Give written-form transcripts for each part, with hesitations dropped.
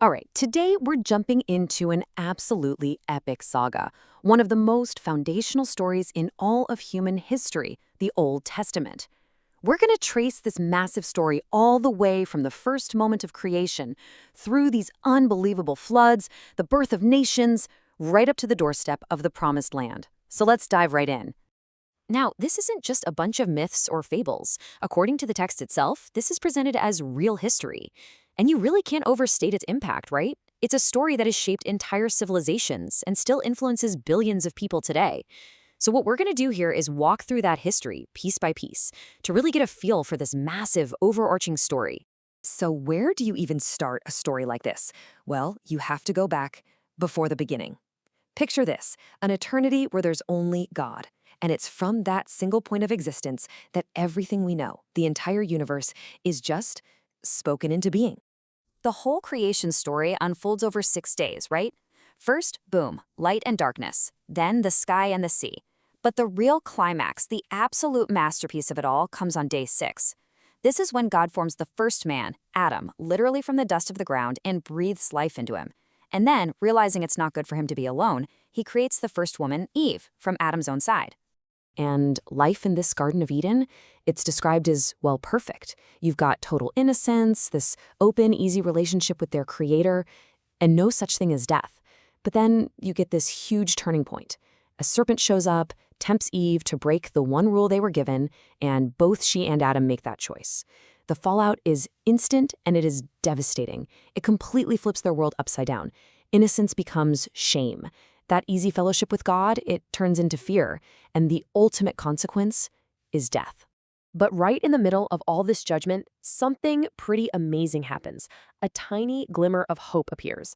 All right, today we're jumping into an absolutely epic saga, one of the most foundational stories in all of human history, the Old Testament. We're going to trace this massive story all the way from the first moment of creation, through these unbelievable floods, the birth of nations, right up to the doorstep of the Promised Land. So let's dive right in. Now, this isn't just a bunch of myths or fables. According to the text itself, this is presented as real history. And you really can't overstate its impact, right? It's a story that has shaped entire civilizations and still influences billions of people today. So what we're going to do here is walk through that history piece by piece to really get a feel for this massive, overarching story. So where do you even start a story like this? Well, you have to go back before the beginning. Picture this, an eternity where there's only God. And it's from that single point of existence that everything we know, the entire universe, is just spoken into being. The whole creation story unfolds over 6 days, right? First, boom, light and darkness, then the sky and the sea. But the real climax, the absolute masterpiece of it all, comes on day 6. This is when God forms the first man, Adam, literally from the dust of the ground and breathes life into him. And then, realizing it's not good for him to be alone, he creates the first woman, Eve, from Adam's own side. And life in this Garden of Eden, it's described as, well, perfect. You've got total innocence, this open, easy relationship with their creator, and no such thing as death. But then you get this huge turning point. A serpent shows up, tempts Eve to break the one rule they were given, and both she and Adam make that choice. The fallout is instant and it is devastating. It completely flips their world upside down. Innocence becomes shame. That easy fellowship with God, it turns into fear, and the ultimate consequence is death. But right in the middle of all this judgment, something pretty amazing happens. A tiny glimmer of hope appears.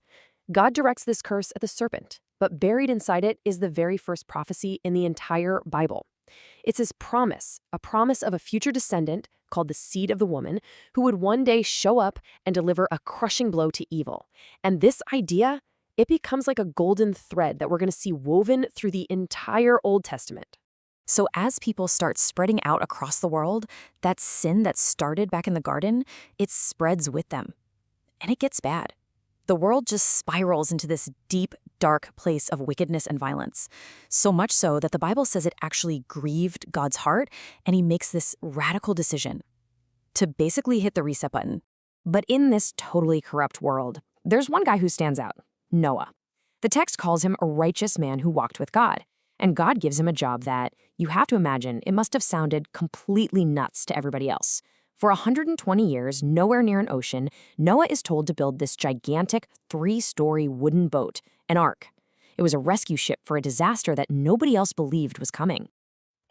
God directs this curse at the serpent, but buried inside it is the very first prophecy in the entire Bible. It's his promise, a promise of a future descendant called the seed of the woman, who would one day show up and deliver a crushing blow to evil. And this idea, it becomes like a golden thread that we're going to see woven through the entire Old Testament. So as people start spreading out across the world, that sin that started back in the garden, it spreads with them. And it gets bad. The world just spirals into this deep, dark place of wickedness and violence. So much so that the Bible says it actually grieved God's heart, and he makes this radical decision to basically hit the reset button. But in this totally corrupt world, there's one guy who stands out. Noah. The text calls him a righteous man who walked with God, and God gives him a job that, you have to imagine, it must have sounded completely nuts to everybody else. For 120 years, nowhere near an ocean, Noah is told to build this gigantic 3-story wooden boat, an ark. It was a rescue ship for a disaster that nobody else believed was coming.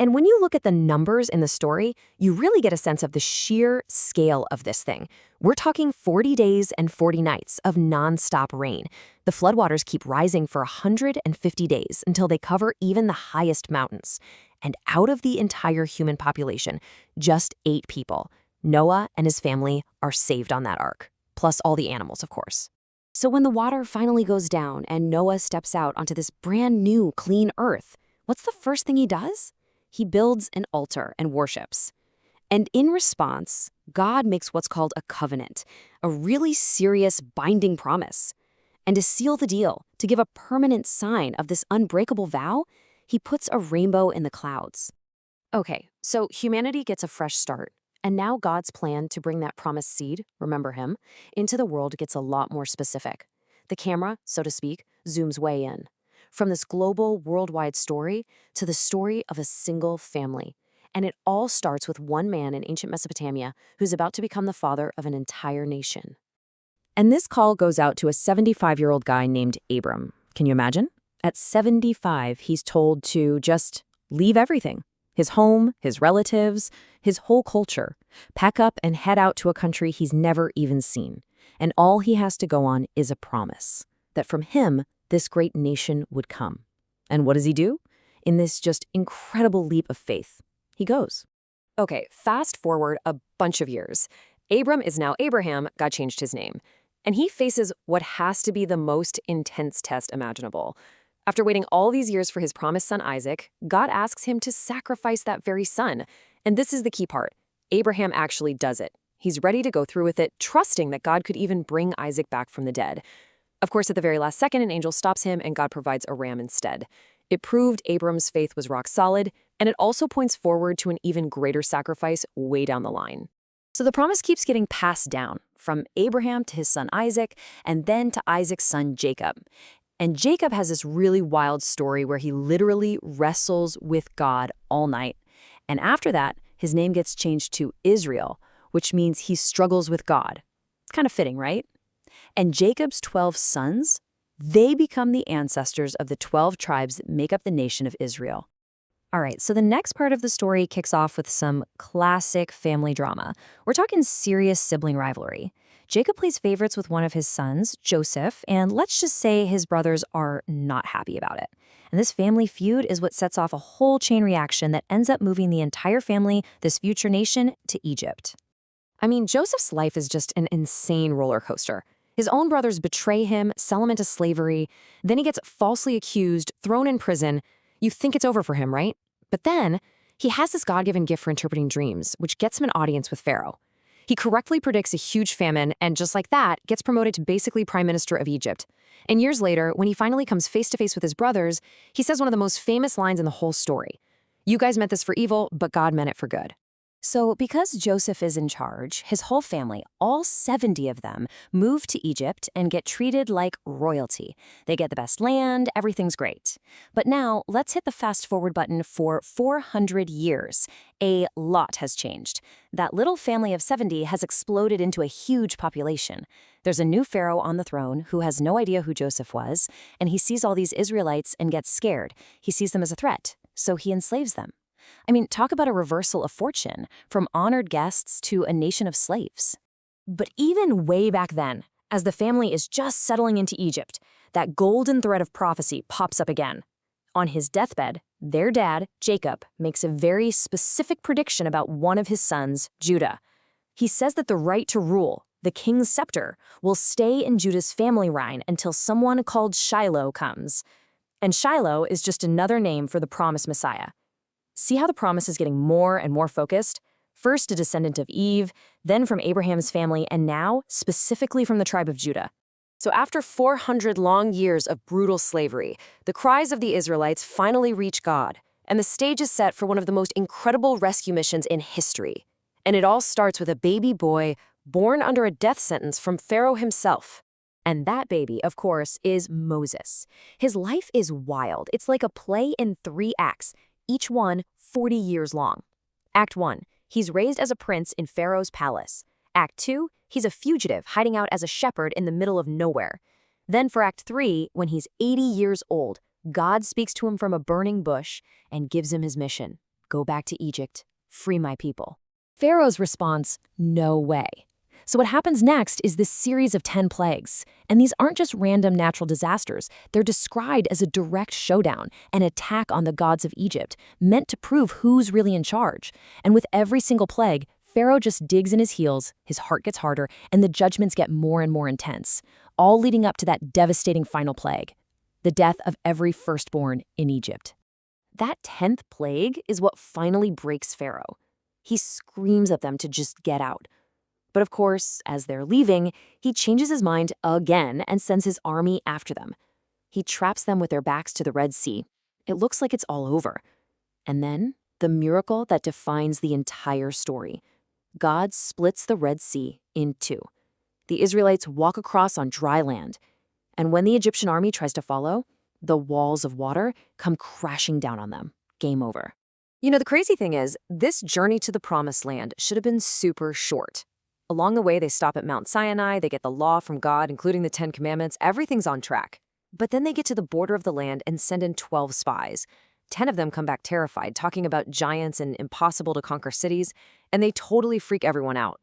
And when you look at the numbers in the story, you really get a sense of the sheer scale of this thing. We're talking 40 days and 40 nights of nonstop rain. The floodwaters keep rising for 150 days until they cover even the highest mountains. And out of the entire human population, just 8 people, Noah and his family, are saved on that ark, plus all the animals, of course. So when the water finally goes down and Noah steps out onto this brand new, clean earth, what's the first thing he does? He builds an altar and worships. And in response, God makes what's called a covenant, a really serious binding promise. And to seal the deal, to give a permanent sign of this unbreakable vow, he puts a rainbow in the clouds. Okay, so humanity gets a fresh start. And now God's plan to bring that promised seed, remember him, into the world gets a lot more specific. The camera, so to speak, zooms way in. From this global, worldwide story to the story of a single family. And it all starts with one man in ancient Mesopotamia who's about to become the father of an entire nation. And this call goes out to a 75-year-old guy named Abram. Can you imagine? At 75, he's told to just leave everything. His home, his relatives, his whole culture. Pack up and head out to a country he's never even seen. And all he has to go on is a promise that from him, this great nation would come. And what does he do? In this just incredible leap of faith, he goes. Okay, fast forward a bunch of years. Abram is now Abraham, God changed his name. And he faces what has to be the most intense test imaginable. After waiting all these years for his promised son Isaac, God asks him to sacrifice that very son. And this is the key part. Abraham actually does it. He's ready to go through with it, trusting that God could even bring Isaac back from the dead. Of course, at the very last second, an angel stops him and God provides a ram instead. It proved Abram's faith was rock solid, and it also points forward to an even greater sacrifice way down the line. So the promise keeps getting passed down, from Abraham to his son Isaac, and then to Isaac's son Jacob. And Jacob has this really wild story where he literally wrestles with God all night. And after that, his name gets changed to Israel, which means he struggles with God. It's kind of fitting, right? And Jacob's 12 sons, they become the ancestors of the 12 tribes that make up the nation of Israel. All right, so the next part of the story kicks off with some classic family drama. We're talking serious sibling rivalry. Jacob plays favorites with one of his sons, Joseph, and let's just say his brothers are not happy about it. And this family feud is what sets off a whole chain reaction that ends up moving the entire family, this future nation, to Egypt. I mean, Joseph's life is just an insane roller coaster. His own brothers betray him, sell him into slavery. Then he gets falsely accused, thrown in prison. You think it's over for him, right? But then, he has this God-given gift for interpreting dreams, which gets him an audience with Pharaoh. He correctly predicts a huge famine, and just like that, gets promoted to basically Prime Minister of Egypt. And years later, when he finally comes face-to-face with his brothers, he says one of the most famous lines in the whole story. "You guys meant this for evil, but God meant it for good." So because Joseph is in charge, his whole family, all 70 of them, move to Egypt and get treated like royalty. They get the best land, everything's great. But now, let's hit the fast-forward button for 400 years. A lot has changed. That little family of 70 has exploded into a huge population. There's a new pharaoh on the throne who has no idea who Joseph was, and he sees all these Israelites and gets scared. He sees them as a threat, so he enslaves them. I mean, talk about a reversal of fortune, from honored guests to a nation of slaves. But even way back then, as the family is just settling into Egypt, that golden thread of prophecy pops up again. On his deathbed, their dad, Jacob, makes a very specific prediction about one of his sons, Judah. He says that the right to rule, the king's scepter, will stay in Judah's family line until someone called Shiloh comes. And Shiloh is just another name for the promised Messiah. See how the promise is getting more and more focused? First a descendant of Eve, then from Abraham's family, and now specifically from the tribe of Judah. So after 400 long years of brutal slavery, the cries of the Israelites finally reach God, and the stage is set for one of the most incredible rescue missions in history. And it all starts with a baby boy born under a death sentence from Pharaoh himself. And that baby, of course, is Moses. His life is wild. It's like a play in 3 acts, each one 40 years long. Act 1, he's raised as a prince in Pharaoh's palace. Act 2, he's a fugitive hiding out as a shepherd in the middle of nowhere. Then for Act 3, when he's 80 years old, God speaks to him from a burning bush and gives him his mission. Go back to Egypt, free my people. Pharaoh's response, no way. So what happens next is this series of 10 plagues. And these aren't just random natural disasters. They're described as a direct showdown, an attack on the gods of Egypt, meant to prove who's really in charge. And with every single plague, Pharaoh just digs in his heels, his heart gets harder, and the judgments get more and more intense, all leading up to that devastating final plague, the death of every firstborn in Egypt. That 10th plague is what finally breaks Pharaoh. He screams at them to just get out. But of course, as they're leaving, he changes his mind again and sends his army after them. He traps them with their backs to the Red Sea. It looks like it's all over. And then, the miracle that defines the entire story. God splits the Red Sea in 2. The Israelites walk across on dry land. And when the Egyptian army tries to follow, the walls of water come crashing down on them. Game over. You know, the crazy thing is, this journey to the Promised Land should have been super short. Along the way, they stop at Mount Sinai, they get the law from God, including the 10 Commandments, everything's on track. But then they get to the border of the land and send in 12 spies. 10 of them come back terrified, talking about giants and impossible-to-conquer cities, and they totally freak everyone out.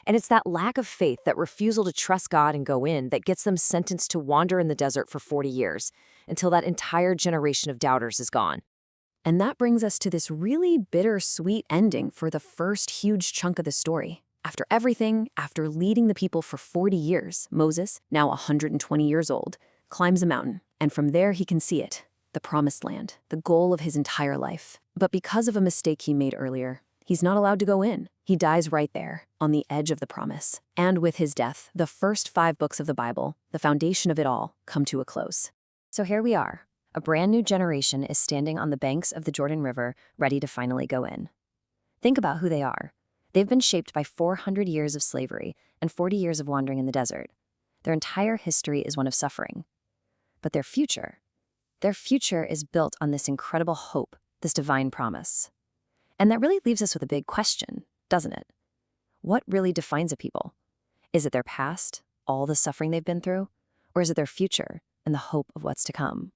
And it's that lack of faith, that refusal to trust God and go in, that gets them sentenced to wander in the desert for 40 years, until that entire generation of doubters is gone. And that brings us to this really bittersweet ending for the first huge chunk of the story. After everything, after leading the people for 40 years, Moses, now 120 years old, climbs a mountain, and from there he can see it, the Promised Land, the goal of his entire life. But because of a mistake he made earlier, He's not allowed to go in. He dies right there, on the edge of the promise. And with his death, the first 5 books of the Bible, the foundation of it all, come to a close. So here we are. A brand new generation is standing on the banks of the Jordan River, ready to finally go in. Think about who they are. They've been shaped by 400 years of slavery and 40 years of wandering in the desert. Their entire history is one of suffering. But their future is built on this incredible hope, this divine promise. And that really leaves us with a big question, doesn't it? What really defines a people? Is it their past, all the suffering they've been through? Or is it their future and the hope of what's to come?